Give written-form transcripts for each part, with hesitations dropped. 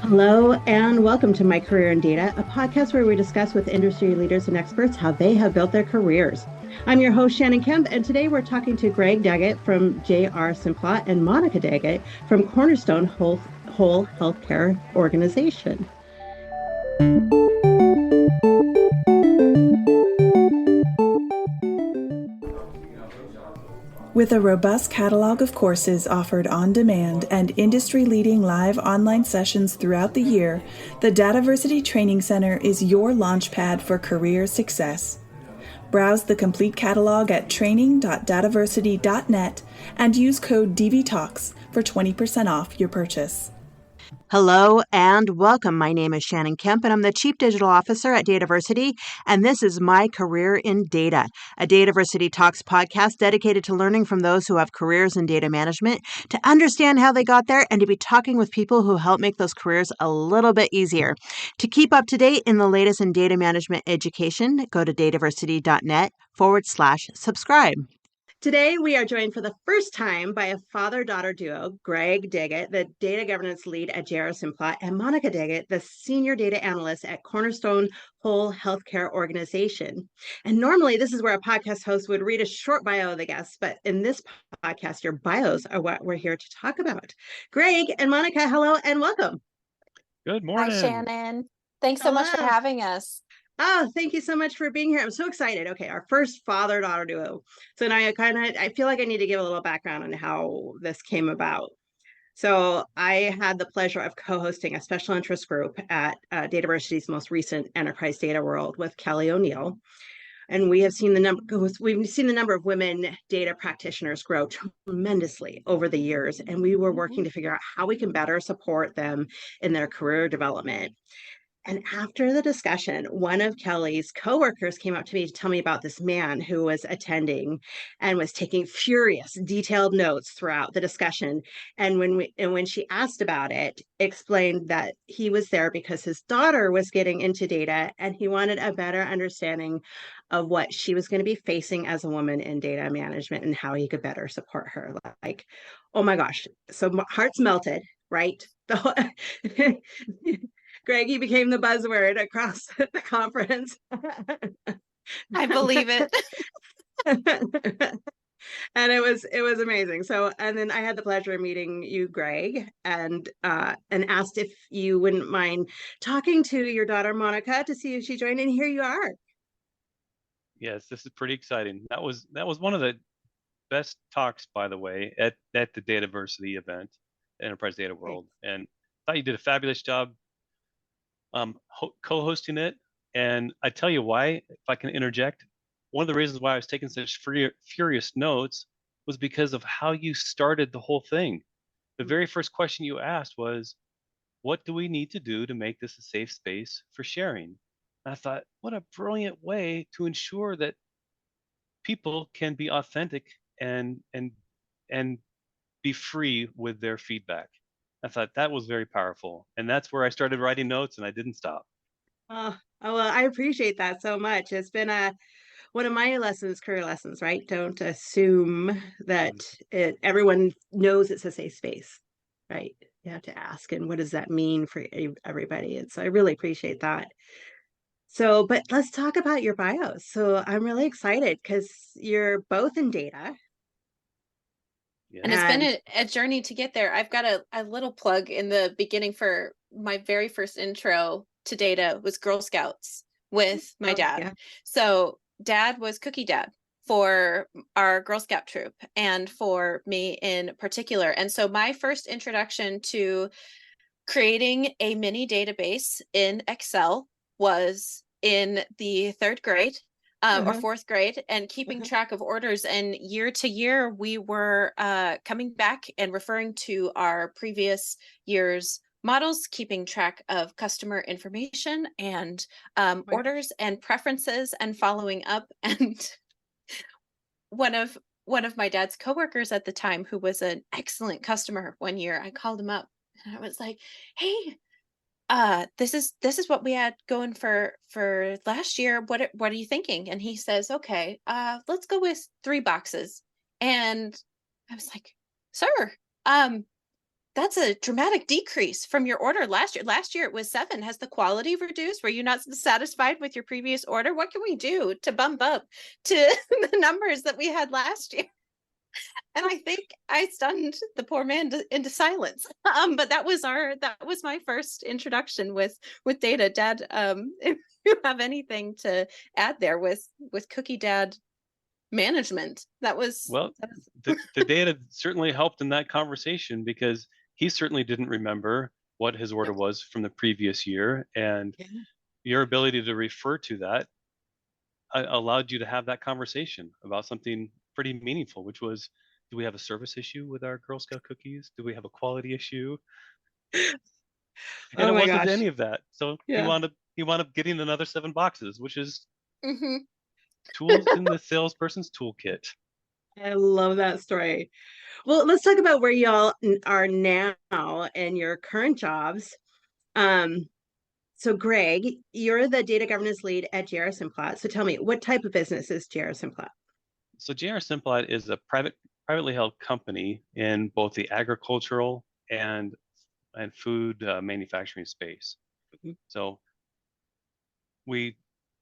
Hello and welcome to My Career in Data, a podcast where we discuss with industry leaders and experts how they have built their careers. I'm your host, Shannon Kemp, and today we're talking to Greg Daggett from JR Simplot and Monica Daggett from Cornerstone Whole Healthcare Organization. With a robust catalog of courses offered on demand and industry-leading live online sessions throughout the year, the DATAVERSITY Training Center is your launchpad for career success. Browse the complete catalog at training.dataversity.net and use code DVTalks for 20% off your purchase. Hello and welcome. My name is Shannon Kemp, and I'm the Chief Digital Officer at DATAVERSITY, and this is My Career in Data, a DATAVERSITY Talks podcast dedicated to learning from those who have careers in data management, to understand how they got there, and to be talking with people who help make those careers a little bit easier. To keep up to date in the latest in data management education, go to dataversity.net/subscribe. Today, we are joined for the first time by a father-daughter duo, Greg Daggett, the data governance lead at JR Simplot, and Monica Daggett, the Senior Data Analyst at Cornerstone Whole Healthcare Organization. And normally, this is where a podcast host would read a short bio of the guests, but in this podcast, your bios are what we're here to talk about. Greg and Monica, hello and welcome. Good morning. Hi, Shannon. Thanks so much for having us. Oh, thank you so much for being here. I'm so excited. Okay, our first father-daughter duo. So now I feel like I need to give a little background on how this came about. So I had the pleasure of co-hosting a special interest group at DATAVERSITY's most recent Enterprise Data World with Kelly O'Neill. And we've seen the number of women data practitioners grow tremendously over the years. And we were working to figure out how we can better support them in their career development. And after the discussion, one of Kelly's coworkers came up to me to tell me about this man who was attending and was taking furious, detailed notes throughout the discussion. And when she asked about it, explained that he was there because his daughter was getting into data and he wanted a better understanding of what she was going to be facing as a woman in data management and how he could better support her. Like, oh my gosh. So my heart's melted, right? Greg, you became the buzzword across the conference. I believe it. And it was amazing. So, and then I had the pleasure of meeting you, Greg, and asked if you wouldn't mind talking to your daughter, Monica, to see if she joined. And here you are. Yes, this is pretty exciting. That was one of the best talks, by the way, at the DATAVERSITY event, Enterprise Data World. And I thought you did a fabulous job co-hosting it. And I tell you why, if I can interject, one of the reasons why I was taking such furious notes was because of how you started the whole thing. The very first question you asked was, what do we need to do to make this a safe space for sharing? And I thought, what a brilliant way to ensure that people can be authentic and be free with their feedback. I thought that was very powerful. And that's where I started writing notes, and I didn't stop. Oh, well, I appreciate that so much. It's been one of my career lessons, right? Don't assume that everyone knows it's a safe space, right? You have to ask, and what does that mean for everybody? And so I really appreciate that. So, but let's talk about your bios. So I'm really excited because you're both in data. Yeah. And it's been a journey to get there. I've got a little plug in the beginning for my very first intro to data was Girl Scouts with my dad. Yeah. So dad was cookie dad for our Girl Scout troop and for me in particular. And so my first introduction to creating a mini database in Excel was in the third grade. Or fourth grade, and keeping track of orders. And year to year, we were coming back and referring to our previous year's models, keeping track of customer information and orders and preferences, and following up. And one of my dad's coworkers at the time, who was an excellent customer, one year, I called him up and I was like, "Hey, this is what we had going for last year. What are you thinking?" And he says, "Okay, let's go with 3 boxes." And I was like, "Sir, That's a dramatic decrease from your order last year. Last year it was 7. Has the quality reduced? Were you not satisfied with your previous order? What can we do to bump up to the numbers that we had last year? And I think I stunned the poor man into silence. But that was my first introduction with data. Dad, if you have anything to add there with Cookie Dad management, well, the data certainly helped in that conversation, because he certainly didn't remember what his order was from the previous year, and your ability to refer to that allowed you to have that conversation about something pretty meaningful, which was, do we have a service issue with our Girl Scout cookies? Do we have a quality issue? And oh it my wasn't gosh. any of that. So he wound up getting another 7 boxes, which is tools in the salesperson's toolkit. I love that story. Well, let's talk about where y'all are now in your current jobs. So Greg, you're the data governance lead at JR Simplot. So tell me, what type of business is JR Simplot? So JR Simplot is a privately held company in both the agricultural and food manufacturing space. So we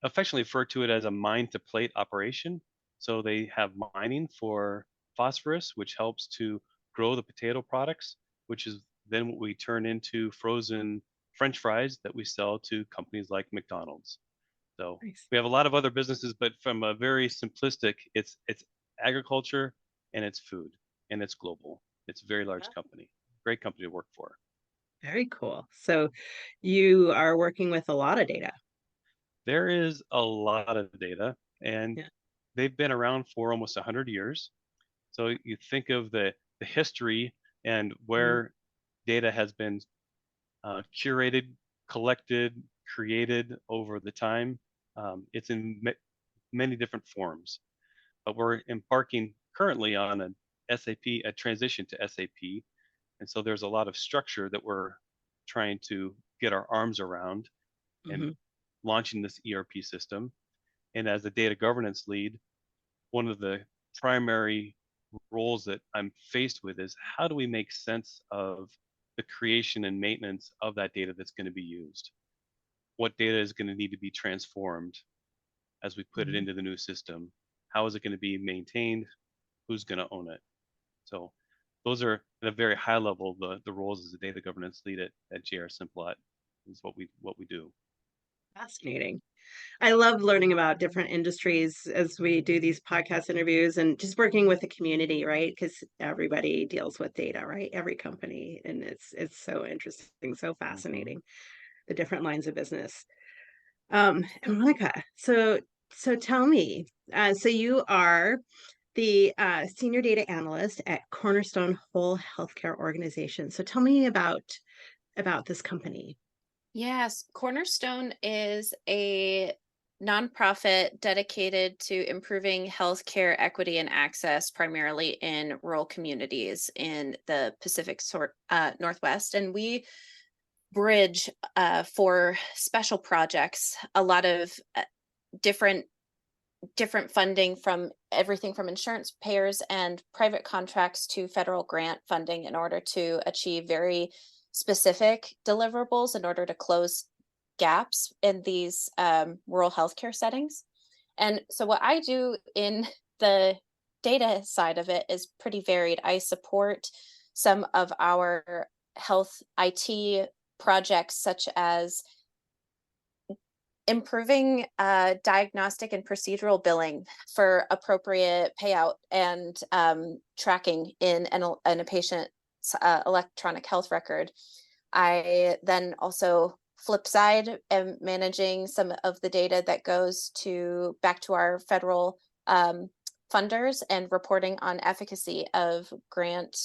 affectionately refer to it as a mine to plate operation. So they have mining for phosphorus, which helps to grow the potato products, which is then what we turn into frozen French fries that we sell to companies like McDonald's. So Nice. we have a lot of other businesses, but from a very simplistic, it's agriculture and it's food and it's global. It's a very large company, great company to work for. Very cool. So you are working with a lot of data. There is a lot of data, and they've been around for almost 100 years. So you think of the history and where data has been curated, collected, created over the time. It's in many different forms, but we're embarking currently on a transition to SAP. And so there's a lot of structure that we're trying to get our arms around and launching this ERP system. And as the data governance lead, one of the primary roles that I'm faced with is, how do we make sense of the creation and maintenance of that data that's going to be used? What data is going to need to be transformed as we put it into the new system? How is it going to be maintained? Who's going to own it? So those are, at a very high level, the roles as a data governance lead at JR Simplot is what we do. Fascinating. I love learning about different industries as we do these podcast interviews, and just working with the community, right? Because everybody deals with data, right? Every company, and it's so interesting, so fascinating, the different lines of business. And Monica, so tell me, so you are the Senior Data Analyst at Cornerstone Whole Healthcare Organization. So tell me about this company. Yes, Cornerstone is a nonprofit dedicated to improving healthcare equity and access, primarily in rural communities in the Pacific Northwest. And we bridge for special projects a lot of different funding, from everything from insurance payers and private contracts to federal grant funding, in order to achieve very specific deliverables in order to close gaps in these rural healthcare settings. And so what I do in the data side of it is pretty varied. I support some of our health IT projects, such as improving diagnostic and procedural billing for appropriate payout and tracking in a patient's electronic health record. I then also, flip side, am managing some of the data that goes back to our federal funders and reporting on efficacy of grant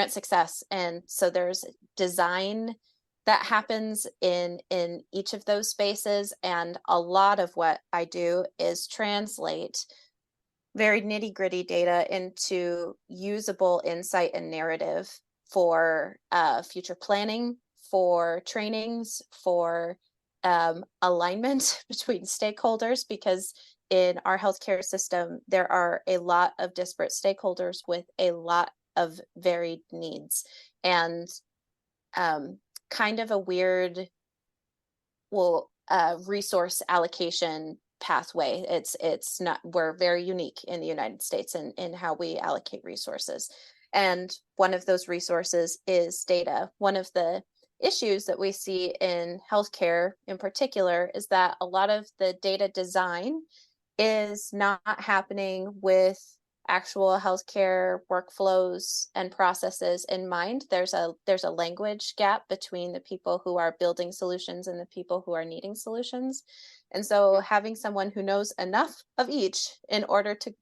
success. And so there's design that happens in each of those spaces. And a lot of what I do is translate very nitty-gritty data into usable insight and narrative for future planning, for trainings, for alignment between stakeholders, because in our healthcare system, there are a lot of disparate stakeholders with a lot of varied needs, and kind of a weird, resource allocation pathway. It's not, we're very unique in the United States in how we allocate resources. And one of those resources is data. One of the issues that we see in healthcare in particular is that a lot of the data design is not happening with actual healthcare workflows and processes in mind. There's a language gap between the people who are building solutions and the people who are needing solutions. And so having someone who knows enough of each in order to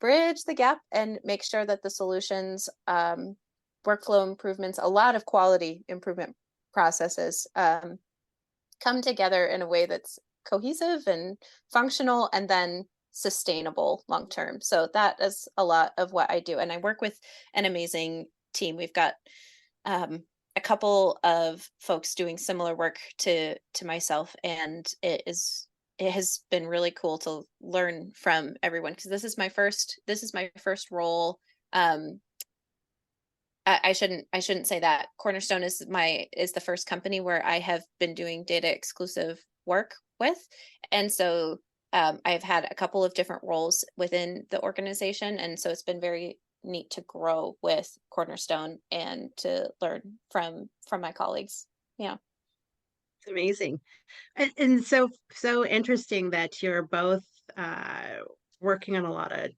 bridge the gap and make sure that the solutions, workflow improvements, a lot of quality improvement processes come together in a way that's cohesive and functional and then sustainable long term. So that is a lot of what I do. And I work with an amazing team. We've got a couple of folks doing similar work to myself, and it has been really cool to learn from everyone, because this is my first role. I shouldn't say that. Cornerstone is the first company where I have been doing data exclusive work with. And so I've had a couple of different roles within the organization. And so it's been very neat to grow with Cornerstone and to learn from my colleagues. Yeah. It's amazing. And so interesting that you're both working on a lot of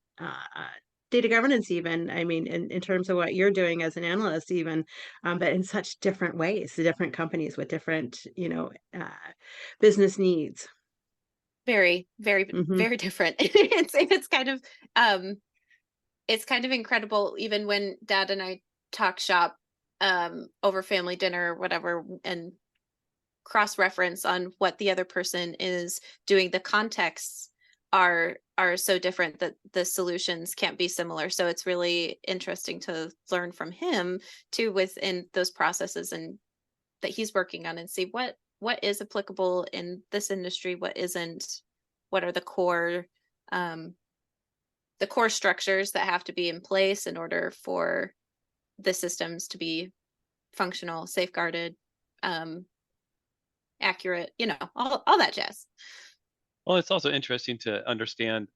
data governance, even, I mean, in terms of what you're doing as an analyst, even, but in such different ways, the different companies with different, business needs. Very, very, very different. It's kind of incredible, even when Dad and I talk shop over family dinner or whatever, and cross-reference on what the other person is doing. The contexts are so different that the solutions can't be similar. So it's really interesting to learn from him too within those processes and that he's working on, and see what is applicable in this industry, what isn't, what are the core structures that have to be in place in order for the systems to be functional, safeguarded, accurate, all that jazz. Well, it's also interesting to understand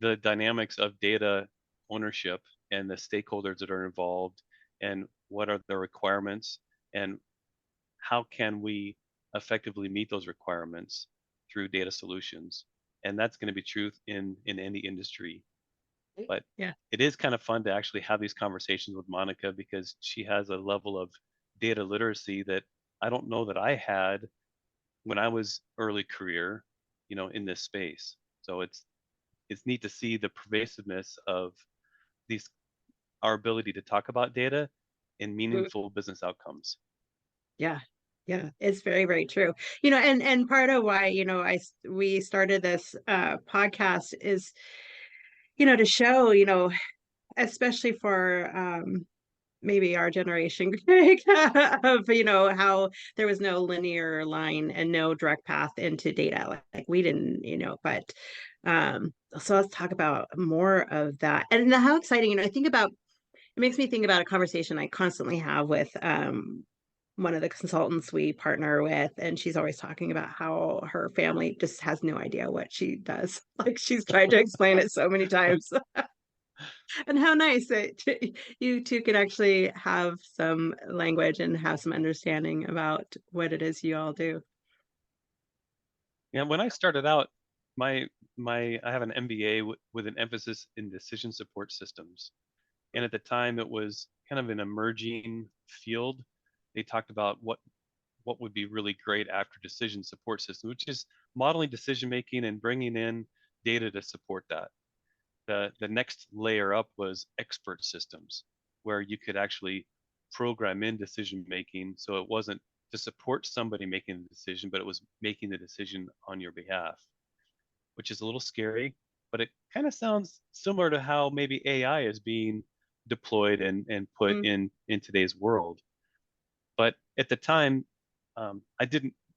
the dynamics of data ownership and the stakeholders that are involved, and what are the requirements, and how can we effectively meet those requirements through data solutions. And that's going to be true in any industry. But yeah, it is kind of fun to actually have these conversations with Monica, because she has a level of data literacy that I don't know that I had when I was early career, in this space. So it's neat to see the pervasiveness of our ability to talk about data and meaningful business outcomes. Yeah. Yeah, it's very, very true. And part of why, we started this podcast is, to show, especially for maybe our generation, of, how there was no linear line and no direct path into data. Like we didn't, but so let's talk about more of that. And how exciting, it makes me think about a conversation I constantly have with one of the consultants we partner with, and she's always talking about how her family just has no idea what she does. Like she's tried to explain it so many times. And how nice that you two can actually have some language and have some understanding about what it is you all do. Yeah, when I started out, I have an MBA with an emphasis in decision support systems. And at the time, it was kind of an emerging field. They talked about what would be really great after decision support system, which is modeling decision making and bringing in data to support that. The next layer up was expert systems, where you could actually program in decision making, so it wasn't to support somebody making the decision, but it was making the decision on your behalf, which is a little scary, but it kind of sounds similar to how maybe AI is being deployed and put in today's world. But at the time,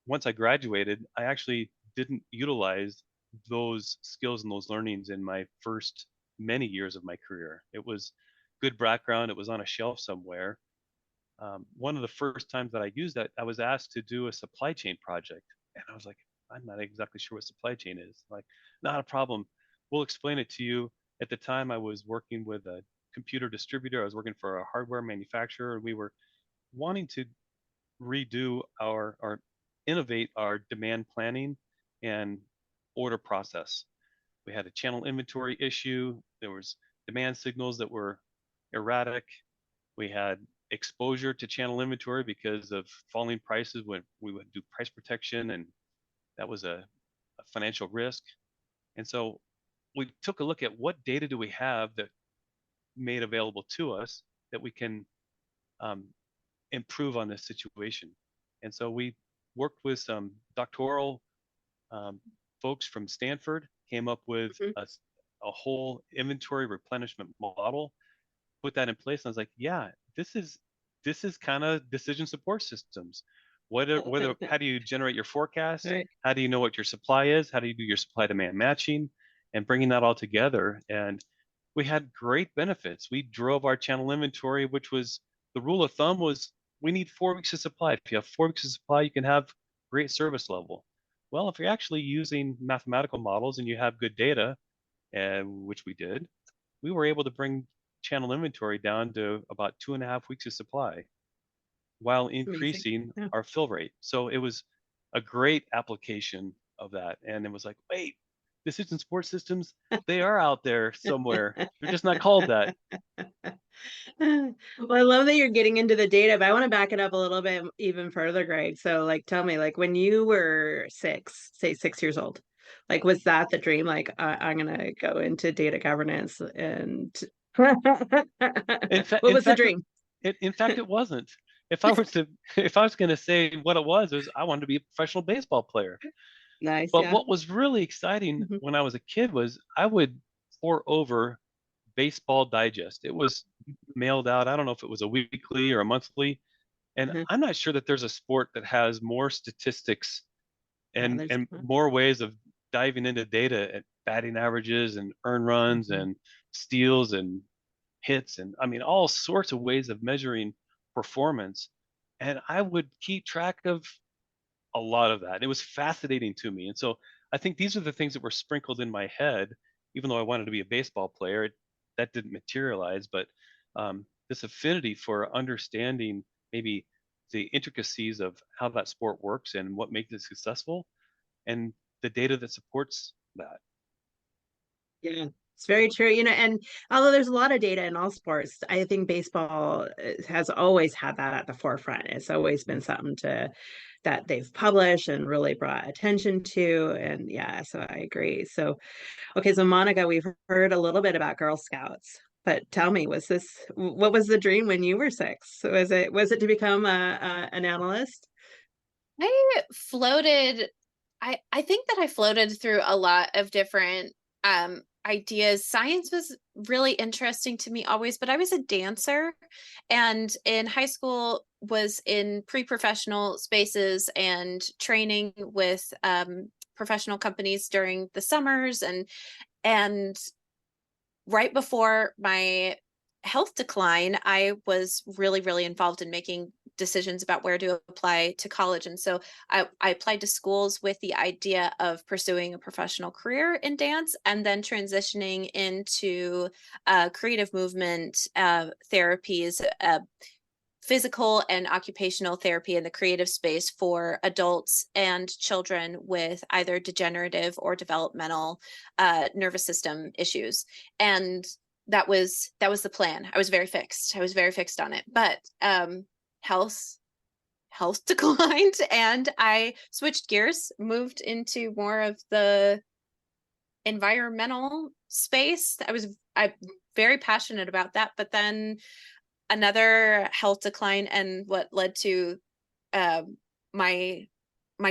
once I graduated, I actually didn't utilize those skills and those learnings in my first many years of my career. It was good background. It was on a shelf somewhere. One of the first times that I used that, I was asked to do a supply chain project. And I was like, I'm not exactly sure what supply chain is. Like, not a problem. We'll explain it to you. At the time, I was working with a computer distributor. I was working for a hardware manufacturer, and we were wanting to redo or innovate our demand planning and order process. We had a channel inventory issue. There was demand signals that were erratic. We had exposure to channel inventory because of falling prices when we would do price protection, and that was a financial risk. And so we took a look at what data do we have that made available to us that we can improve on this situation. And so we worked with some doctoral folks from Stanford, came up with a whole inventory replenishment model, put that in place. And I was like, yeah, this is kind of decision support systems. How do you generate your forecast? Right. How do you know what your supply is? How do you do your supply demand matching and bringing that all together? And we had great benefits. We drove our channel inventory, which was the rule of thumb was we need 4 weeks of supply. If you have 4 weeks of supply, you can have great service level. Well, if you're actually using mathematical models and you have good data, which we did, we were able to bring channel inventory down to about 2.5 weeks of supply while increasing our fill rate. So it was a great application of that. And it was like, wait, decision support systems, they are out there somewhere. They're just not called that. Well, I love that you're getting into the data, but I want to back it up a little bit even further, Greg. So like, tell me, like when you were 6 years old, like, was that the dream? Like, I'm going to go into data governance and what was the dream? In fact, it wasn't. If I was going to say what it was I wanted to be a professional baseball player. Nice. But what was really exciting when I was a kid was I would pore over Baseball Digest. It was mailed out. I don't know if it was a weekly or a monthly. And I'm not sure that there's a sport that has more statistics and more ways of diving into data at batting averages and earned runs and steals and hits. And I mean, all sorts of ways of measuring performance. And I would keep track of a lot of that. It was fascinating to me. And so I think these are the things that were sprinkled in my head, even though I wanted to be a baseball player, that didn't materialize. But this affinity for understanding maybe the intricacies of how that sport works and what makes it successful and the data that supports that. Yeah, it's very true. And although there's a lot of data in all sports, I think baseball has always had that at the forefront. It's always been something that they've published and really brought attention to. And yeah, so I agree. So, okay, so Monica, we've heard a little bit about Girl Scouts, but tell me, what was the dream when you were 6? Was it to become an analyst? I floated. I think that I floated through a lot of different ideas. Science was really interesting to me always, but I was a dancer, and in high school was in pre-professional spaces and training with professional companies during the summers, and right before my health decline, I was really, really involved in making decisions about where to apply to college. And so I applied to schools with the idea of pursuing a professional career in dance and then transitioning into creative movement therapies, physical and occupational therapy in the creative space for adults and children with either degenerative or developmental nervous system issues. And that was the plan. I was very fixed on it, but health declined, and I switched gears, moved into more of the environmental space. I'm very passionate about that, but then another health decline, and what led to my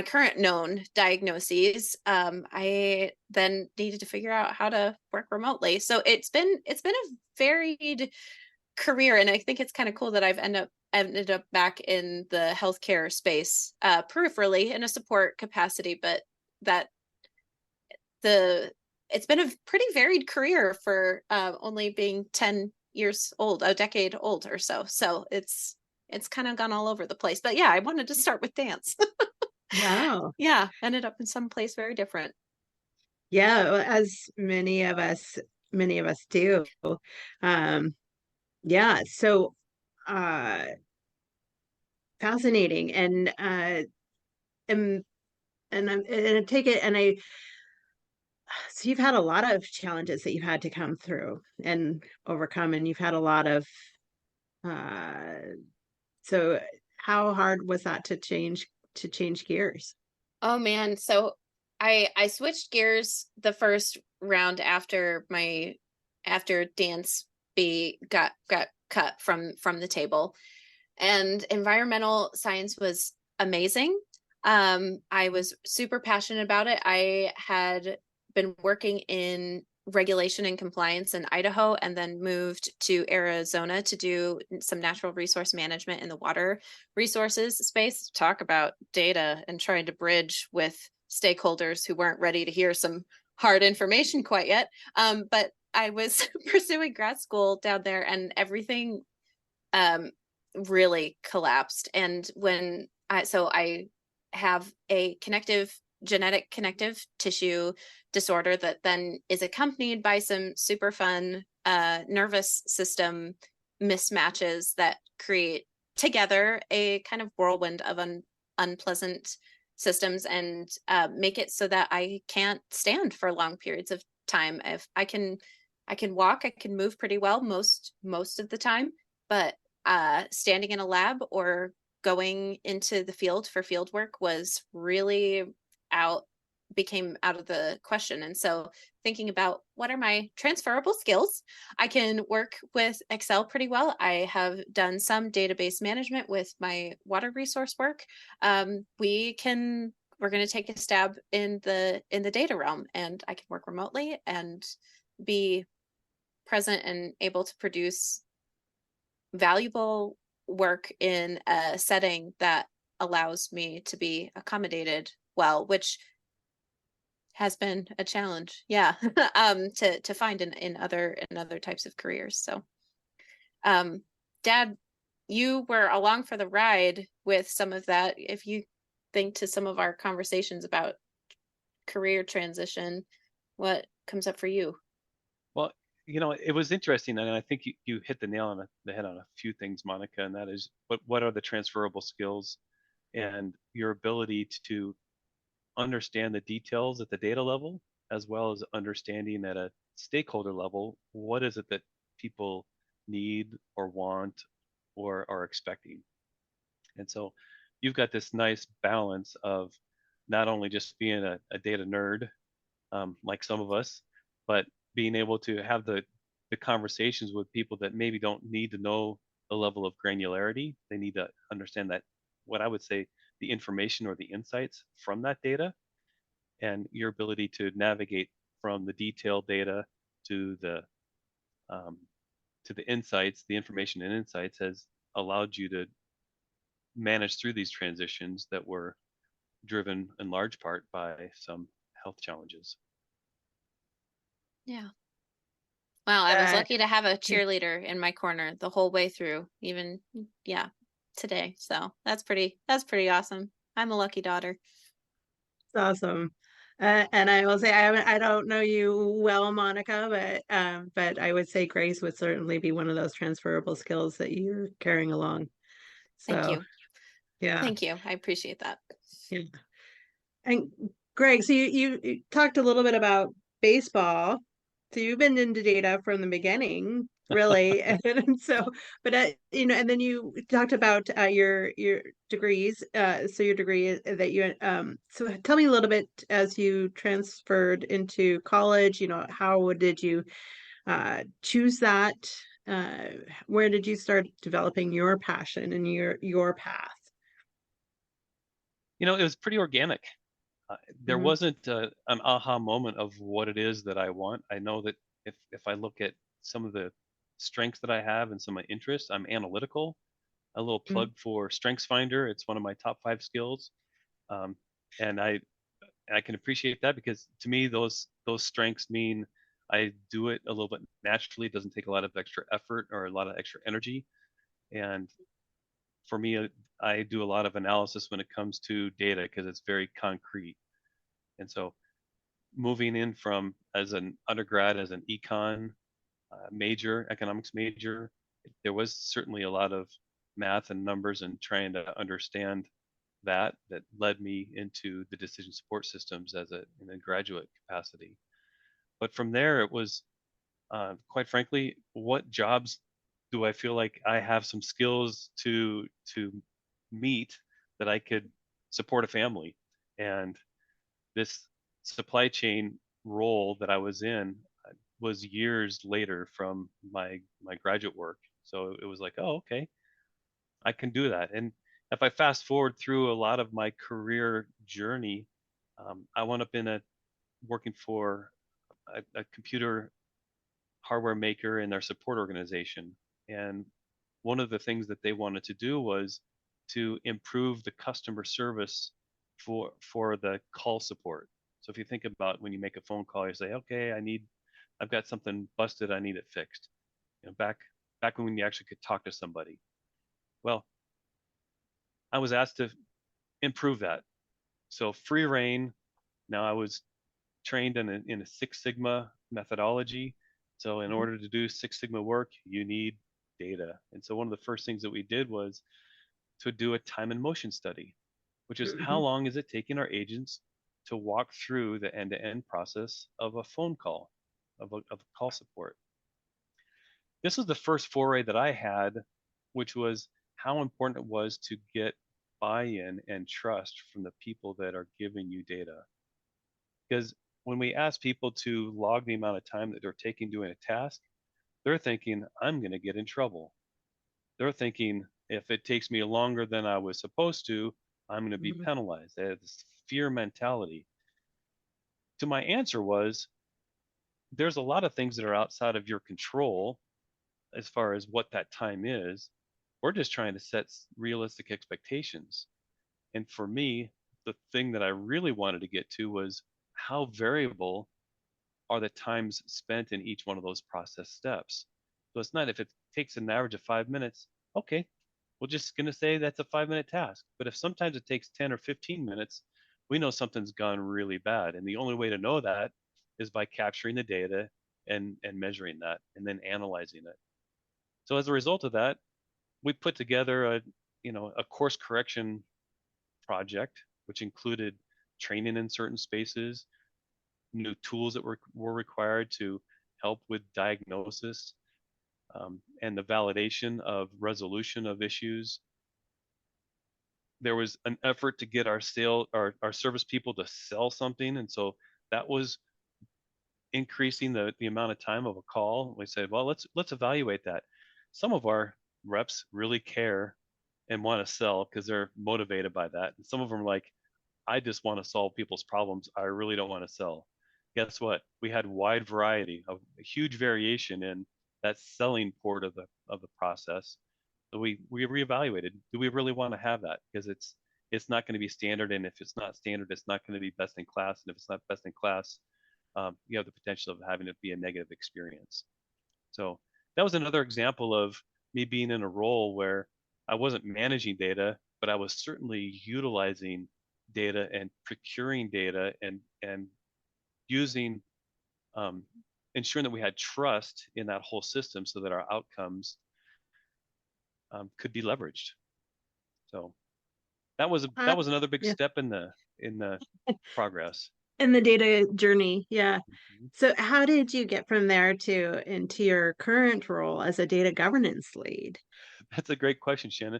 current known diagnoses, I then needed to figure out how to work remotely. So it's been a varied career, and I think it's kind of cool that I've ended up back in the healthcare space, peripherally in a support capacity, but that it's been a pretty varied career for only being 10 years old, a decade old or so. So it's kind of gone all over the place. But yeah, I wanted to start with dance. Wow. Yeah, ended up in some place very different. Yeah, well, as many of us do. Um, yeah, so uh fascinating. And and I take it, and I so you've had a lot of challenges that you've had to come through and overcome, and you've had a lot of uh so how hard was that to change gears? Oh man, so I switched gears the first round after dance B got cut from the table, and environmental science was amazing. I was super passionate about it. I had been working in regulation and compliance in Idaho and then moved to Arizona to do some natural resource management in the water resources space. Talk about data and trying to bridge with stakeholders who weren't ready to hear some hard information quite yet. But I was pursuing grad school down there, and everything really collapsed. And I have a genetic connective tissue disorder that then is accompanied by some super fun nervous system mismatches that create together a kind of whirlwind of unpleasant systems, and make it so that I can't stand for long periods of time. If I can walk, I can move pretty well most of the time, but standing in a lab or going into the field for field work was really became out of the question. And so thinking about what are my transferable skills, I can work with Excel pretty well. I have done some database management with my water resource work. We're going to take a stab in the data realm, and I can work remotely and be present and able to produce valuable work in a setting that allows me to be accommodated well, which has been a challenge, yeah, to find in other types of careers. So Dad, you were along for the ride with some of that. If you think to some of our conversations about career transition, what comes up for you? Well, it was interesting, and I think you hit the nail on the head on a few things, Monica, and that is what are the transferable skills and your ability to understand the details at the data level, as well as understanding at a stakeholder level, what is it that people need or want or are expecting. And so you've got this nice balance of not only just being a data nerd, like some of us, but being able to have the conversations with people that maybe don't need to know the level of granularity. They need to understand that, what I would say, the information or the insights from that data, and your ability to navigate from the detailed data to the um, insights, the information and insights has allowed you to manage through these transitions that were driven in large part by some health challenges. Yeah. Well, I was lucky to have a cheerleader in my corner the whole way through, even today. So that's pretty awesome. I'm a lucky daughter. It's awesome. And I will say I don't know you well, Monica, but I would say grace would certainly be one of those transferable skills that you're carrying along. Thank So you. yeah. Thank you. I appreciate that. Yeah. And Greg, so you talked a little bit about baseball. So you've been into data from the beginning, really. And so, but and then you talked about your degrees. So your degree that you so tell me a little bit as you transferred into college. How did you choose that? Where did you start developing your passion and your path? It was pretty organic. There Mhm. wasn't an aha moment of what it is that I want. I know that if I look at some of the strengths that I have and some of my interests, I'm analytical. A little plug for Strengths Finder. It's one of my top 5 skills, and I can appreciate that, because to me those strengths mean I do it a little bit naturally. It doesn't take a lot of extra effort or a lot of extra energy. And for me, I do a lot of analysis when it comes to data because it's very concrete. And so moving in from as an undergrad, as an econ major, economics major, there was certainly a lot of math and numbers and trying to understand that led me into the decision support systems as in a graduate capacity. But from there, it was quite frankly, what jobs do I feel like I have some skills to meet that I could support a family? And this supply chain role that I was in was years later from my graduate work. So it was like, oh, okay, I can do that. And if I fast forward through a lot of my career journey, I wound up working for a computer hardware maker in their support organization. And one of the things that they wanted to do was to improve the customer service for the call support. So if you think about when you make a phone call, you say, okay, I've got something busted, I need it fixed. Back when you actually could talk to somebody. Well, I was asked to improve that. So free reign. Now I was trained in a Six Sigma methodology. So in order to do Six Sigma work, you need data. And so one of the first things that we did was to do a time and motion study, which is how long is it taking our agents to walk through the end-to-end process of a phone call, of call support. This was the first foray that I had, which was how important it was to get buy-in and trust from the people that are giving you data. Because when we ask people to log the amount of time that they're taking doing a task, they're thinking, I'm going to get in trouble. They're thinking, if it takes me longer than I was supposed to, I'm going to be penalized. They have this fear mentality. So my answer was, there's a lot of things that are outside of your control as far as what that time is. We're just trying to set realistic expectations. And for me, the thing that I really wanted to get to was how variable are the times spent in each one of those process steps. So it's not if it takes an average of 5 minutes, okay, we're just going to say that's a 5-minute task. But if sometimes it takes 10 or 15 minutes, we know something's gone really bad. And the only way to know that is by capturing the data and measuring that and then analyzing it. So as a result of that, we put together a course correction project, which included training in certain spaces, new tools that were required to help with diagnosis and the validation of resolution of issues. There was an effort to get our service people to sell something, and so that was increasing the amount of time of a call. We said, well, let's evaluate that. Some of our reps really care and want to sell because they're motivated by that. And some of them are like, I just want to solve people's problems. I really don't want to sell. Guess what? We had wide variety, of a huge variation in that selling part of the process. So we reevaluated. Do we really want to have that? Because it's not going to be standard, and if it's not standard, it's not going to be best in class. And if it's not best in class, you have the potential of having it be a negative experience. So that was another example of me being in a role where I wasn't managing data, but I was certainly utilizing data and procuring data and using ensuring that we had trust in that whole system so that our outcomes could be leveraged. So that was another big step in the progress. In the data journey, yeah. So how did you get from there into your current role as a data governance lead? That's a great question, Shannon.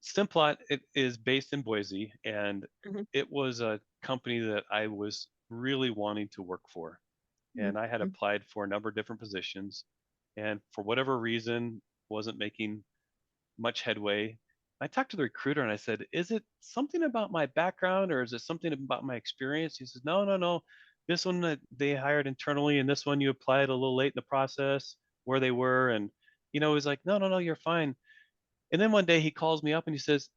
Simplot, it is based in Boise, and it was a company that I was really wanting to work for. And I had applied for a number of different positions, and for whatever reason, wasn't making much headway. I talked to the recruiter and I said, is it something about my background or is it something about my experience? He says, no. This one that they hired internally, and this one you applied a little late in the process where they were. And, he's like, no, you're fine. And then one day he calls me up and he says,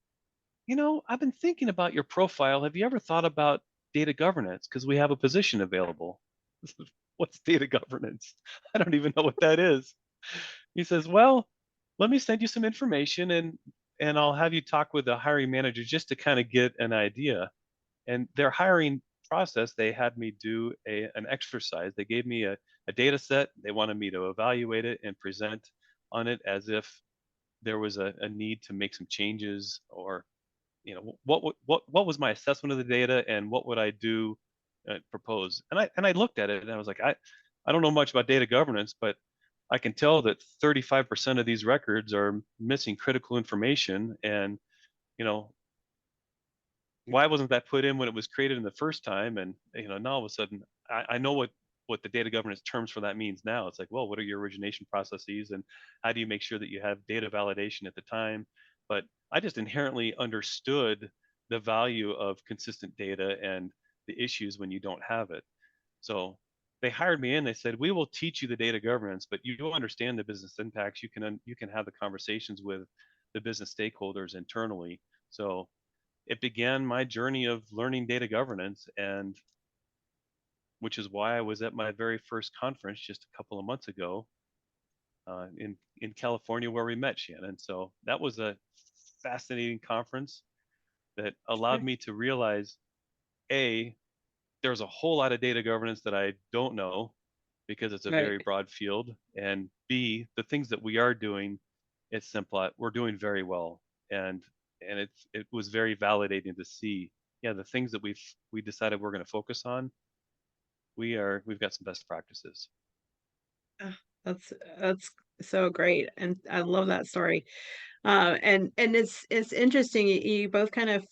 I've been thinking about your profile. Have you ever thought about data governance? Because we have a position available. what's data governance? I don't even know what that is. He says, well, let me send you some information and I'll have you talk with the hiring manager just to kind of get an idea. And their hiring process, they had me do an exercise. They gave me a data set. They wanted me to evaluate it and present on it as if there was a need to make some changes, or what was my assessment of the data and what would I do, propose. And I looked at it and I was like, I don't know much about data governance, but I can tell that 35% of these records are missing critical information. And you know why wasn't that put in when it was created in the first time? And now all of a sudden I know what the data governance terms for that means now. It's like, well, what are your origination processes and how do you make sure that you have data validation at the time? But I just inherently understood the value of consistent data and the issues when you don't have it. So they hired me in. They said, we will teach you the data governance, but you understand the business impacts. You can have the conversations with the business stakeholders internally. So it began my journey of learning data governance, and which is why I was at my very first conference just a couple of months ago, in California, where we met, Shannon. So that was a fascinating conference that allowed me to realize, A, there's a whole lot of data governance that I don't know because it's a very broad field, and B, the things that we are doing at Simplot, we're doing very well, and it was very validating to see, yeah, the things that we decided we're going to focus on, we've got some best practices. That's so great, and I love that story. And it's interesting. You both kind of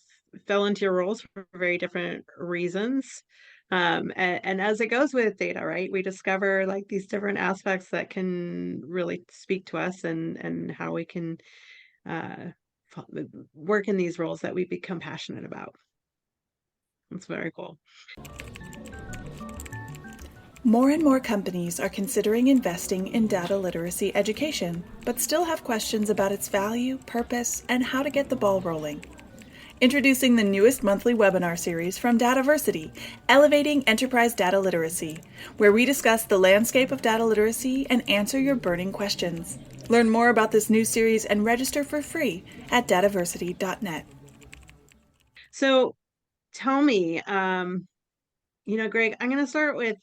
fell into your roles for very different reasons. And as it goes with data, right? We discover like these different aspects that can really speak to us and how we can work in these roles that we become passionate about. That's very cool. More and more companies are considering investing in data literacy education, but still have questions about its value, purpose, and how to get the ball rolling. Introducing the newest monthly webinar series from DATAVERSITY, Elevating Enterprise Data Literacy, where we discuss the landscape of data literacy and answer your burning questions. Learn more about this new series and register for free at dataversity.net. So tell me, Greg, I'm going to start with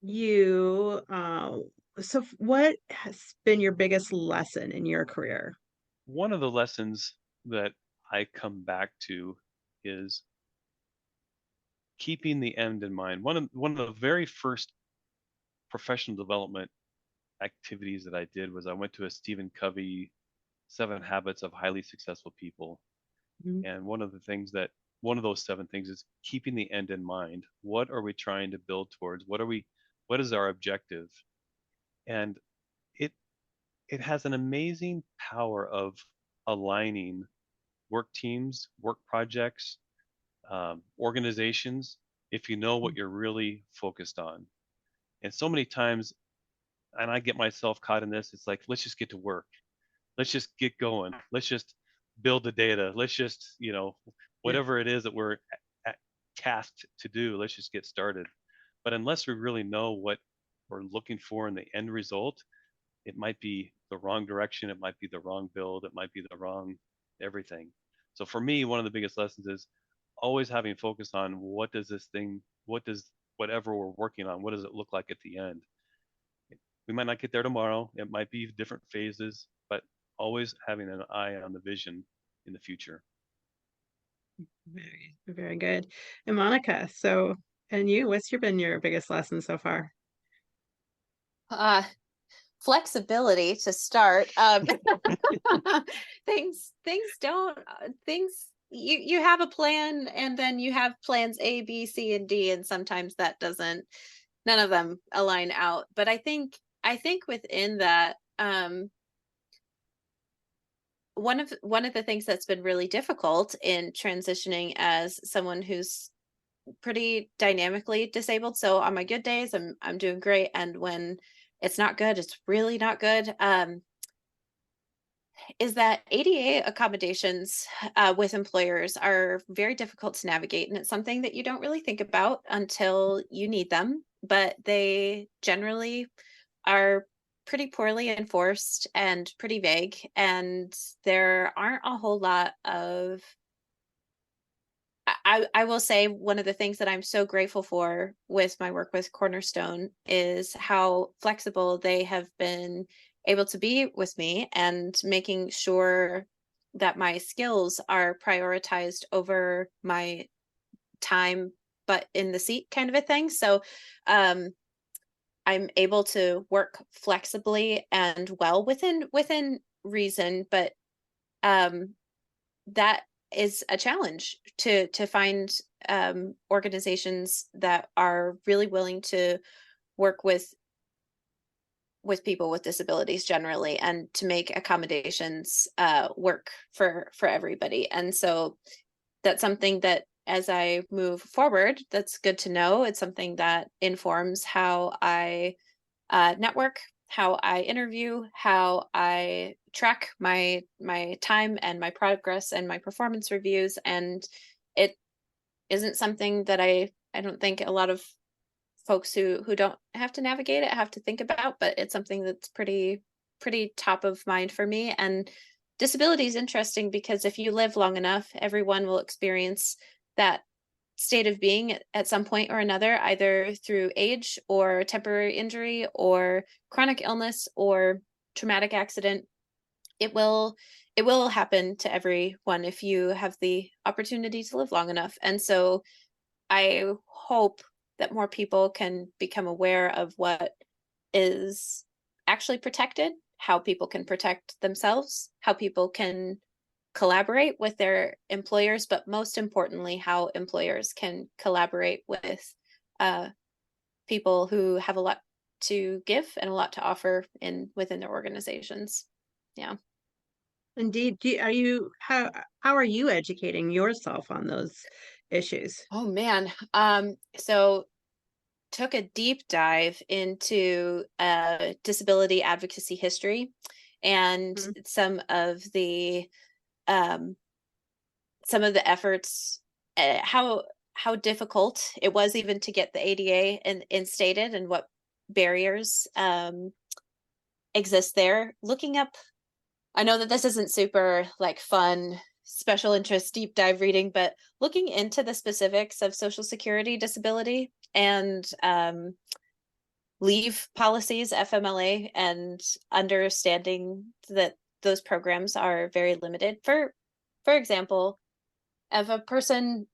you. So what has been your biggest lesson in your career? One of the lessons that I come back to is keeping the end in mind. One of the very first professional development activities that I did was I went to a Stephen Covey 7 Habits of Highly Successful People. Mm-hmm. And one of those 7 things is keeping the end in mind. What are we trying to build towards? What is our objective? And it has an amazing power of aligning work teams, work projects, organizations, if you know what you're really focused on. And so many times, and I get myself caught in this, it's like, let's just get to work. Let's just get going. Let's just build the data. Let's just, whatever it is that we're tasked to do, let's just get started. But unless we really know what we're looking for in the end result, it might be the wrong direction. It might be the wrong build. It might be the wrong everything. So for me, one of the biggest lessons is always having focus on what does whatever we're working on, what does it look like at the end? We might not get there tomorrow. It might be different phases, but always having an eye on the vision in the future. Very, very good. And Monica, what's been your biggest lesson so far? Flexibility to start. You have a plan, and then you have plans A, B, C, and D, and sometimes none of them align out. But I think within that, one of the things that's been really difficult in transitioning as someone who's pretty dynamically disabled. So on my good days, I'm doing great, and when it's not good, it's really not good. Is that ADA accommodations with employers are very difficult to navigate, and it's something that you don't really think about until you need them. but they generally are pretty poorly enforced and pretty vague. And there aren't a whole lot of, I will say one of the things that I'm so grateful for with my work with Cornerstone is how flexible they have been able to be with me and making sure that my skills are prioritized over my time, but in the seat kind of a thing. So I'm able to work flexibly and well within reason, but um that is a challenge to find organizations that are really willing to work with people with disabilities generally, and to make accommodations work for everybody. And so that's something that, as I move forward, that's good to know. It's something that informs how I network, how I interview, how I track my time and my progress and my performance reviews. And it isn't something that I don't think a lot of folks who don't have to navigate it have to think about, but it's something that's pretty top of mind for me. And disability is interesting because if you live long enough, everyone will experience that state of being at some point or another, either through age or temporary injury or chronic illness or traumatic accident. It will happen to everyone if you have the opportunity to live long enough. And so I hope that more people can become aware of what is actually protected, how people can protect themselves, how people can collaborate with their employers, but most importantly, how employers can collaborate with people who have a lot to give and a lot to offer within their organizations. Yeah. Indeed. How are you educating yourself on those issues? Oh man. So took a deep dive into disability advocacy history and um, some of the efforts, how difficult it was even to get the ADA instated, and what barriers exist there. Looking up, I know that this isn't super like fun special interest deep dive reading, but looking into the specifics of Social Security disability and leave policies, FMLA, and understanding that those programs are very limited. For example, if a person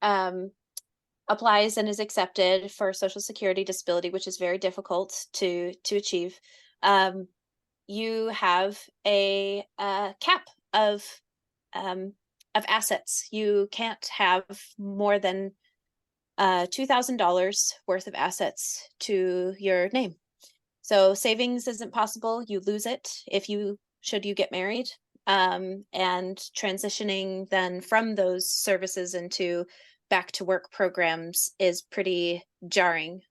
applies and is accepted for Social Security disability, which is very difficult to achieve, you have a cap of assets. You can't have more than $2,000 worth of assets to your name. So savings isn't possible. You lose it should you get married. And transitioning then from those services into back to work programs is pretty jarring.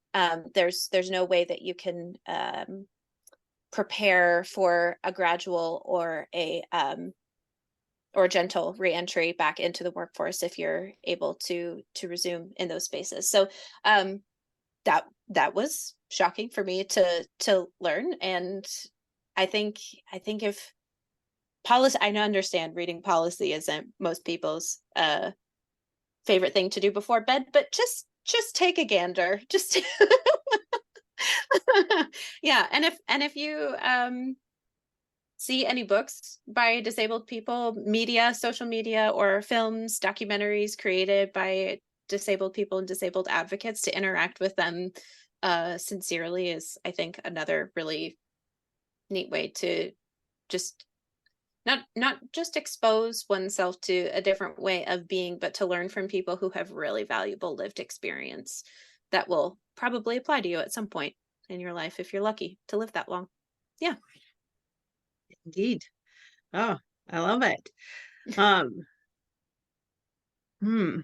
There's no way that you can prepare for a gradual or a gentle reentry back into the workforce if you're able to resume in those spaces. So that was shocking for me to learn. And I think if policy, I understand reading policy isn't most people's favorite thing to do before bed, but just take a gander. Just yeah. And if you see any books by disabled people, media, social media, or films, documentaries created by disabled people and disabled advocates, to interact with them sincerely is, I think, another really neat way to just not just expose oneself to a different way of being, but to learn from people who have really valuable lived experience that will probably apply to you at some point in your life if you're lucky to live that long. Yeah. Indeed. Oh, I love it. I'm going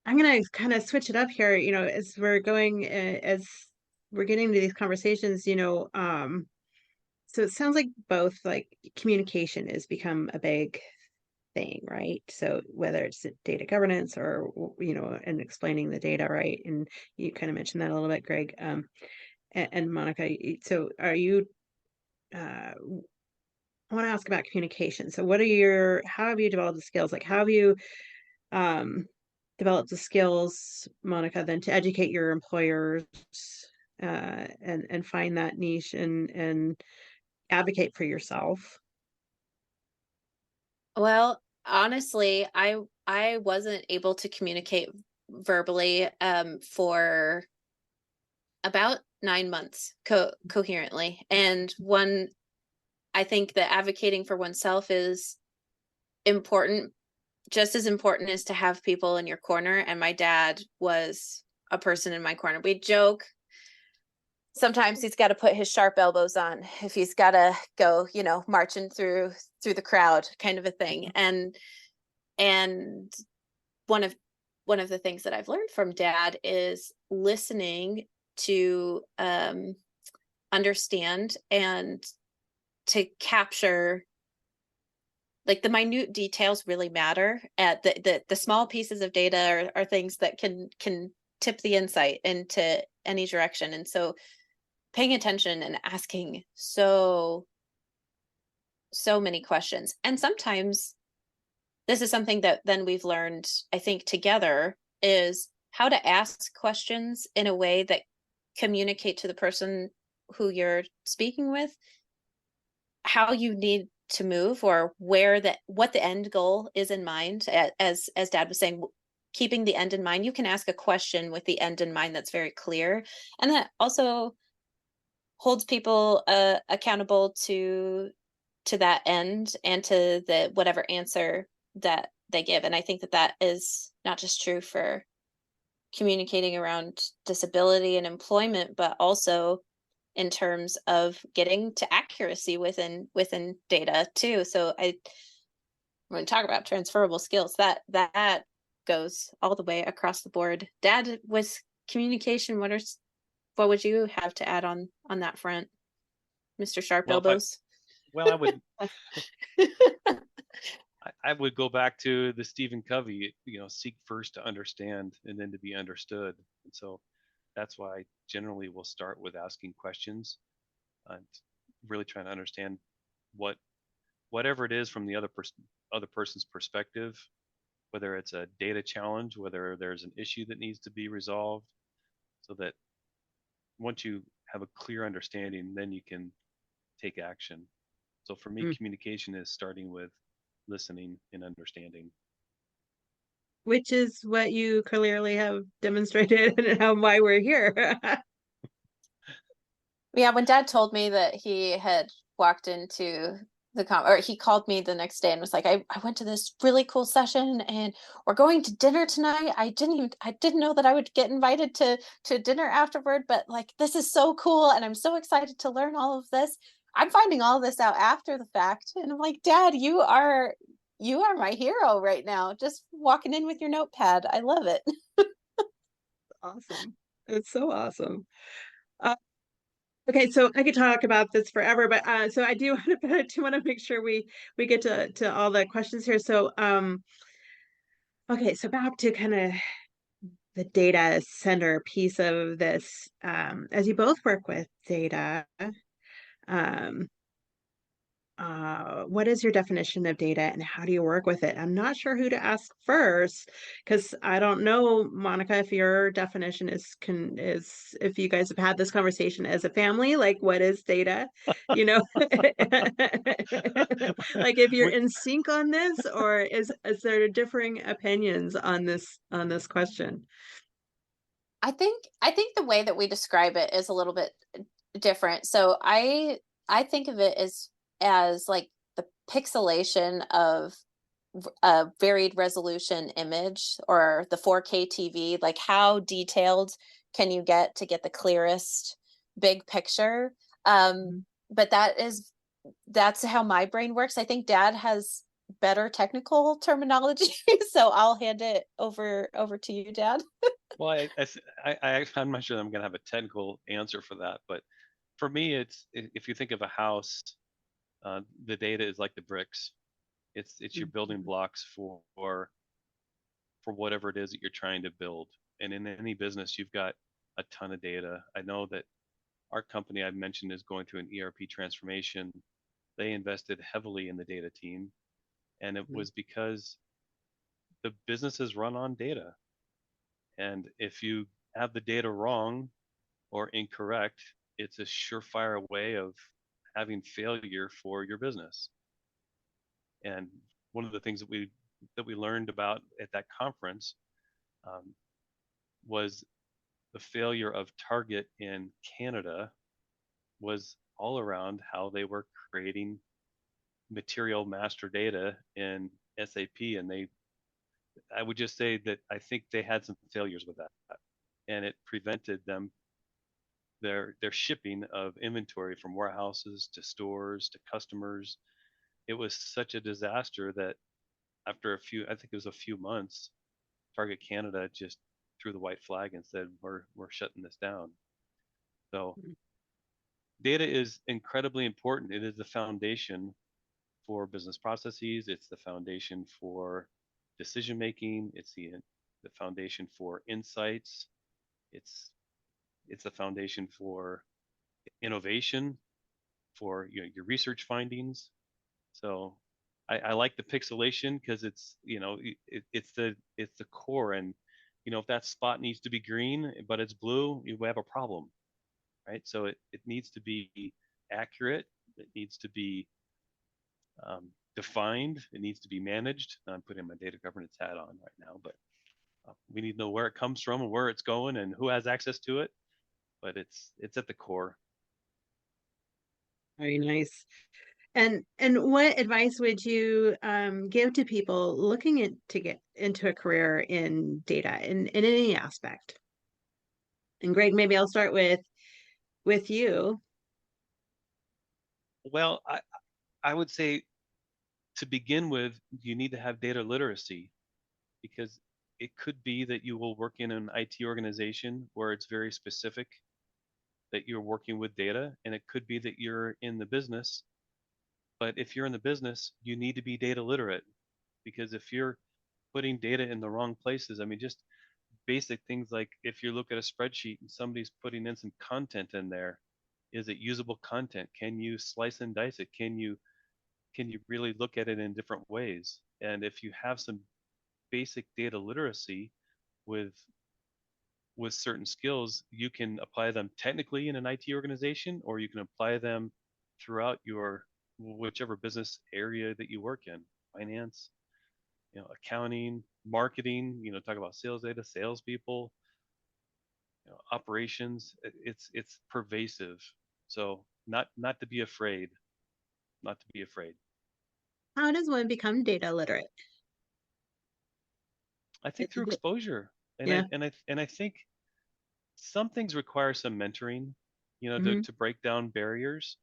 to kind of switch it up here, as we're getting to these conversations, so it sounds like both, like, communication has become a big thing, right? So whether it's data governance or, and explaining the data, right? And you kind of mentioned that a little bit, Greg, and Monica. So are you, I want to ask about communication. So how have you developed the skills? Like, how have you developed the skills, Monica, then to educate your employers and find that niche and advocate for yourself? Well, honestly, I wasn't able to communicate verbally for about 9 months coherently. And I think that advocating for oneself is important, just as important as to have people in your corner. And my dad was a person in my corner. We joke sometimes he's got to put his sharp elbows on if he's got to go, marching through the crowd, kind of a thing. And one of the things that I've learned from Dad is listening to understand and to capture, like, the minute details really matter. At the small pieces of data are things that can tip the insight into any direction. And so paying attention and asking so many questions. And sometimes this is something that then we've learned, I think, together, is how to ask questions in a way that communicate to the person who you're speaking with how you need to move, or what the end goal is in mind. As Dad was saying, keeping the end in mind. You can ask a question with the end in mind that's very clear, and that also holds people accountable to that end and to the whatever answer that they give. And I think that is not just true for communicating around disability and employment, but also in terms of getting to accuracy within data too. So when we talk about transferable skills, that goes all the way across the board. Dad, with communication, what would you have to add on that front, Mr. Sharp Elbows? I would I would go back to the Stephen Covey, seek first to understand and then to be understood. And so that's why I generally will start with asking questions and really trying to understand whatever it is from the other person's perspective, whether it's a data challenge, whether there's an issue that needs to be resolved, so that once you have a clear understanding, then you can take action. So for me, communication is starting with listening and understanding. Which is what you clearly have demonstrated and why we're here. Yeah, when Dad told me that he had walked into or he called me the next day and was like, I went to this really cool session and we're going to dinner tonight. I didn't know that I would get invited to dinner afterward, but like, this is so cool and I'm so excited to learn all of this. I'm finding all of this out after the fact. And I'm like, Dad, you are my hero right now. Just walking in with your notepad. I love it. Awesome. It's so awesome. Okay, so I could talk about this forever, but so I do want to make sure we get to all the questions here. So okay, so back to kind of the data center piece of this. As you both work with data, um, what is your definition of data and how do you work with it? I'm not sure who to ask first because I don't know, Monica, if your definition is if you guys have had this conversation as a family, like what is data? Like if you're in sync on this, or is there differing opinions on this question? I think the way that we describe it is a little bit different. So I think of it as like the pixelation of a varied resolution image, or the 4K TV. Like, how detailed can you get to get the clearest big picture? But that's how my brain works. I think Dad has better technical terminology, so I'll hand it over to you, Dad. Well, I'm not sure I'm going to have a technical answer for that, but for me, it's, if you think of a house, the data is like the bricks. It's your building blocks for whatever it is that you're trying to build. And in any business, you've got a ton of data. I know that our company I've mentioned is going through an ERP transformation. They invested heavily in the data team, and it was because the business is run on data. And if you have the data wrong or incorrect, it's a surefire way of having failure for your business. And one of the things that we learned about at that conference was the failure of Target in Canada was all around how they were creating material master data in SAP, and I would just say that I think they had some failures with that, and it prevented them their shipping of inventory from warehouses to stores to customers. It was such a disaster that after I think it was a few months, Target Canada just threw the white flag and said, we're shutting this down. So data is incredibly important. It is the foundation for business processes. It's the foundation for decision making. It's the foundation for insights. It's the foundation for innovation, for your research findings. So I like the pixelation because it's it's the core. And if that spot needs to be green but it's blue, we have a problem, right? So it needs to be accurate. It needs to be defined. It needs to be managed. I'm putting my data governance hat on right now, but we need to know where it comes from and where it's going and who has access to it. But it's at the core. Very nice. And what advice would you give to people looking to get into a career in data in any aspect? And Greg, maybe I'll start with you. Well, I would say to begin with, you need to have data literacy, because it could be that you will work in an IT organization where it's very specific that you're working with data, and it could be that you're in the business. But if you're in the business, you need to be data literate, because if you're putting data in the wrong places, I mean, just basic things like if you look at a spreadsheet and somebody's putting in some content in there, is it usable content? Can you slice and dice it? Can you really look at it in different ways? And if you have some basic data literacy with certain skills, you can apply them technically in an IT organization, or you can apply them throughout your whichever business area that you work in, finance, accounting, marketing, talk about sales data, salespeople, operations. It's pervasive. So not to be afraid, not to be afraid. How does one become data literate? I think through exposure, and Yeah. I think some things require some mentoring, to break down barriers,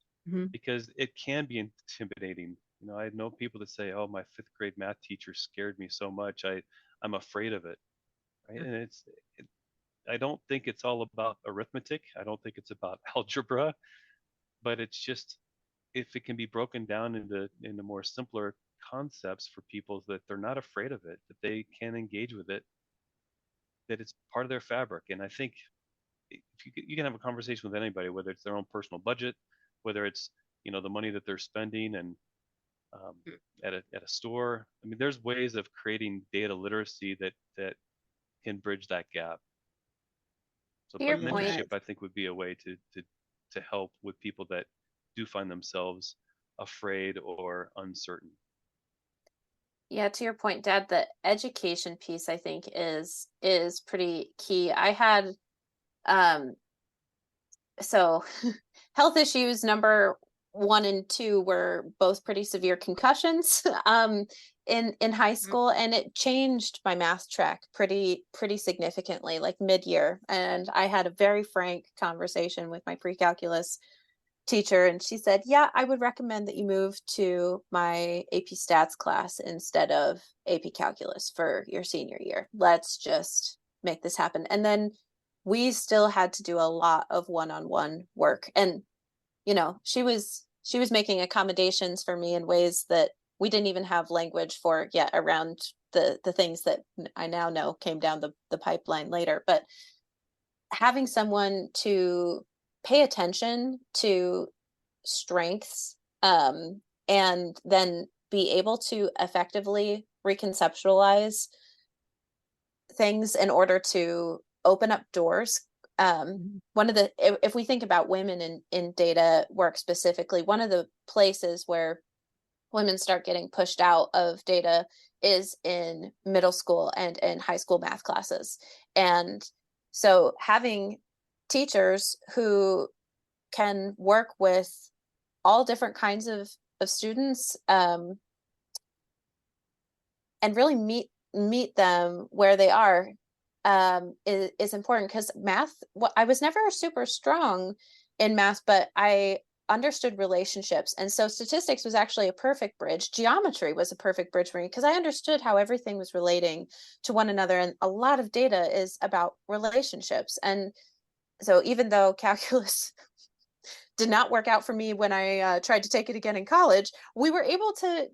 because it can be intimidating. I know people that say, "Oh, my 5th grade math teacher scared me so much, I'm afraid of it," right? And I don't think it's all about arithmetic. I don't think it's about algebra, but it's just, if it can be broken down into more simpler concepts for people, that they're not afraid of it, that they can engage with it, that it's part of their fabric. And I think if you can have a conversation with anybody, whether it's their own personal budget, whether it's the money that they're spending and at a store. I mean, there's ways of creating data literacy that can bridge that gap. So, but mentorship, I think, would be a way to help with people that do find themselves afraid or uncertain. Yeah, to your point, Dad, the education piece, I think, is pretty key. I had so health issues number 1 and 2 were both pretty severe concussions in high school, and it changed my math track pretty significantly, like mid-year. And I had a very frank conversation with my pre-calculus teacher, and she said, "Yeah, I would recommend that you move to my AP stats class instead of AP calculus for your senior year. Let's just make this happen." And then we still had to do a lot of one-on-one work, and she was making accommodations for me in ways that we didn't even have language for yet around the things that I now know came down the pipeline later. But having someone to pay attention to strengths, and then be able to effectively reconceptualize things in order to open up doors. One of the, if we think about women in data work specifically, one of the places where women start getting pushed out of data is in middle school and in high school math classes. And so having teachers who can work with all different kinds of students, and really meet them where they are, is important, because math, I was never super strong in math, but I understood relationships. And so statistics was actually a perfect bridge. Geometry was a perfect bridge for me because I understood how everything was relating to one another. And a lot of data is about relationships. And so even though calculus did not work out for me when I tried to take it again in college, we were able to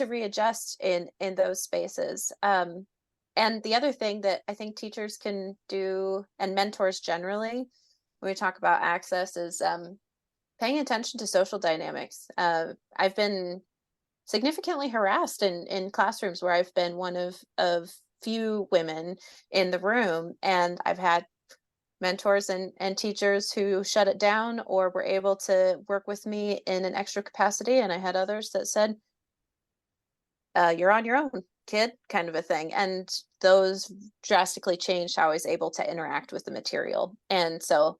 readjust in those spaces. And the other thing that I think teachers can do, and mentors generally, when we talk about access, is paying attention to social dynamics. I've been significantly harassed in classrooms where I've been one of few women in the room, and I've had mentors and teachers who shut it down or were able to work with me in an extra capacity. And I had others that said, you're on your own, kid, kind of a thing. And those drastically changed how I was able to interact with the material. And so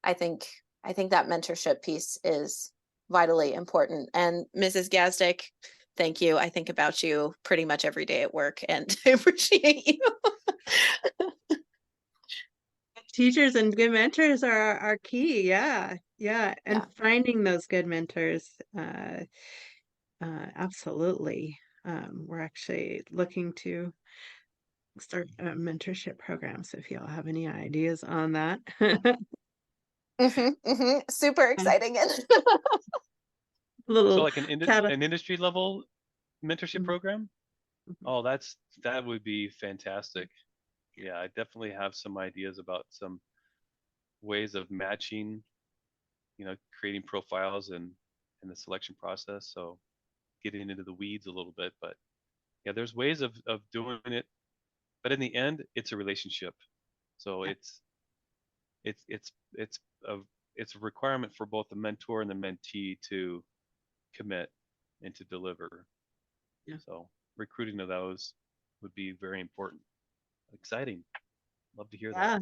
I think that mentorship piece is vitally important. And Mrs. Gazdick, thank you. I think about you pretty much every day at work, and I appreciate you. Teachers and good mentors are key. Yeah. And finding those good mentors, absolutely. We're actually looking to start a mentorship program. So if y'all have any ideas on that. Super exciting. Little So like an industry level mentorship program? Oh, that would be fantastic. Yeah, I definitely have some ideas about some ways of matching, creating profiles and the selection process. So getting into the weeds a little bit, but yeah, there's ways of doing it. But in the end, it's a relationship. So it's a requirement for both the mentor and the mentee to commit and to deliver. Yeah. So recruiting of those would be very important. Exciting. Love to hear that.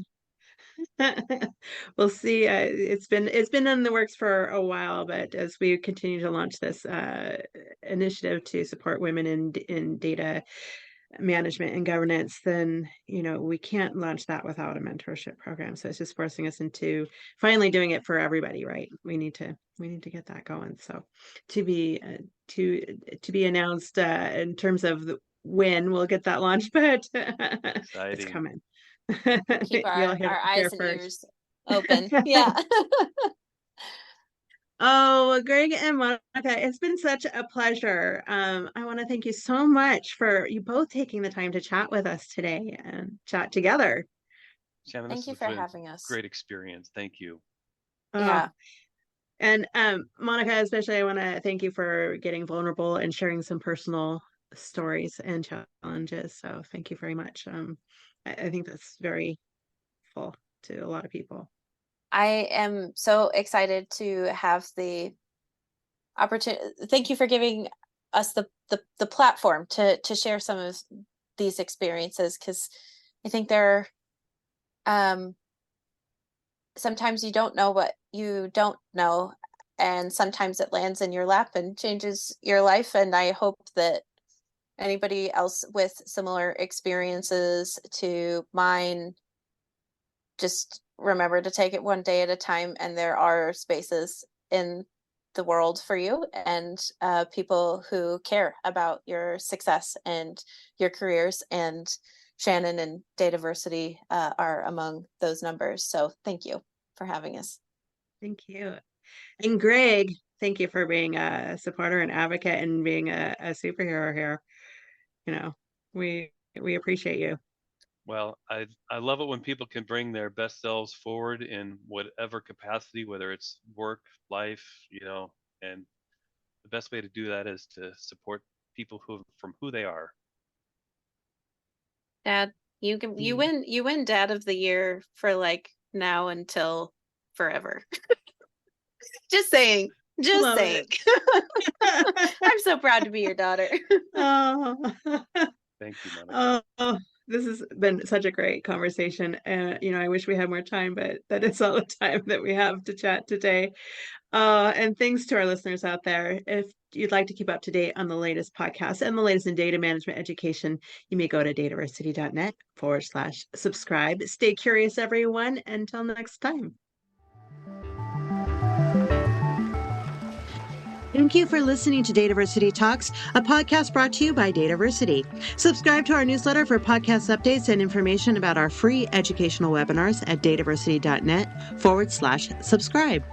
We'll see. It's been in the works for a while, but as we continue to launch this initiative to support women in data management and governance, then we can't launch that without a mentorship program. So it's just forcing us into finally doing it for everybody, right? We need to get that going. So to be announced in terms of when we'll get that launch, but it's coming. Keep our eyes and ears open. Yeah. Oh, Greg and Monica, it's been such a pleasure. I want to thank you so much for you both taking the time to chat with us today and chat together. Shannon, thank you for having us. Great experience. Thank you. Yeah. And Monica, especially, I want to thank you for getting vulnerable and sharing some personal stories and challenges. So thank you very much. I think that's very full to a lot of people. I am so excited to have the opportunity. Thank you for giving us the platform to share some of these experiences, because I think there sometimes you don't know what you don't know, and sometimes it lands in your lap and changes your life. And I hope that anybody else with similar experiences to mine, just remember to take it one day at a time, and there are spaces in the world for you, and people who care about your success and your careers, and Shannon and DATAVERSITY are among those numbers. So thank you for having us. Thank you. And Greg, thank you for being a supporter and advocate and being a superhero here. You know, we appreciate you. Well, I love it when people can bring their best selves forward in whatever capacity, whether it's work, life, and the best way to do that is to support people from who they are. Dad, you win Dad of the Year for like now until forever. Just saying. Just saying. I'm so proud to be your daughter. Oh. Thank you, Monica. Oh, this has been such a great conversation. I wish we had more time, but that is all the time that we have to chat today. And thanks to our listeners out there. If you'd like to keep up to date on the latest podcasts and the latest in data management education, you may go to dataversity.net/subscribe. Stay curious, everyone. Until next time. Thank you for listening to Dataversity Talks, a podcast brought to you by Dataversity. Subscribe to our newsletter for podcast updates and information about our free educational webinars at dataversity.net/subscribe.